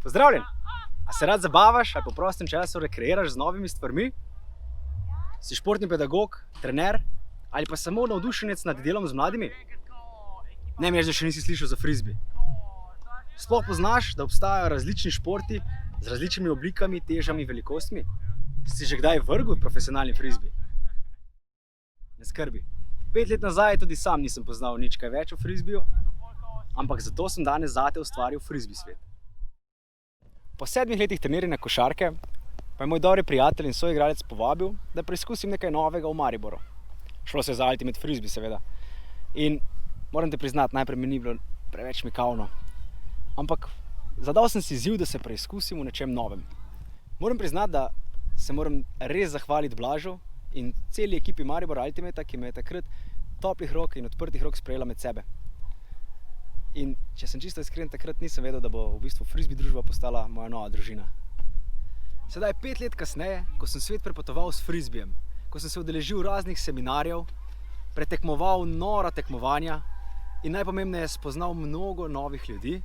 Pozdravljen! A se rad zabavaš ali po prostem času rekreiraš z novimi stvarmi? Si športni pedagog, trener ali pa samo navdušenec nad delom z mladimi? Ne mi reči, da še nisi slišal za frisbee. Sploh poznaš, da obstajajo različni športi z različnimi oblikami, težami, velikostmi? Si že kdaj vrgel profesionalni frisbee? Ne skrbi. 5 let nazaj tudi sam nisem poznal nič kaj več o frisbeeju, ampak zato sem danes zate ustvaril frisbee svet. Po 7 letih treniranja košarke pa je moj dobri prijatelj in soigralec povabil, da preizkusim nekaj novega v Mariboru. Šlo se je za Ultimate Frisbee, seveda. In moram te priznati, najprej mi ni bilo preveč mikavno. Ampak zadal sem si izziv, da se preizkusim v nečem novem. Moram priznati, da se moram res zahvaliti Blažu in celi ekipi Maribor Ultimata, ki me je takrat toplih rok in odprtih rok sprejela med sebe. In če sem čisto iskren, takrat nisem vedel, da bo v bistvu frisbee družba postala moja nova družina. Sedaj 5 let kasneje, ko sem svet prepotoval s frisbeejem, ko sem se udeležil raznih seminarjev, pretekmoval nora tekmovanja in najpomembneje spoznal mnogo novih ljudi,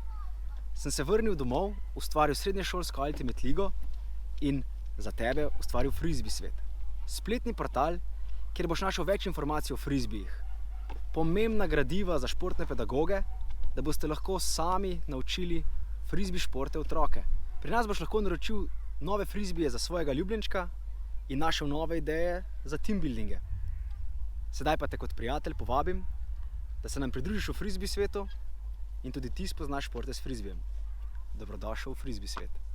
sem se vrnil domov, ustvaril srednješolsko Ultimate ligo in za tebe ustvaril frisbee svet. Spletni portal, kjer boš našel več informacij o frisbeejih, pomembna gradiva za športne pedagoge, da boste lahko sami naučili frisbee športe otroke. Pri nas boš lahko naročil nove frisbeeje za svojega ljubljenčka in našel nove ideje za teambuildinge. Sedaj pa te kot prijatelj povabim, da se nam pridružiš v frisbee svetu in tudi ti spoznaš športe s frisbeejem. Dobrodošel v frisbee svet.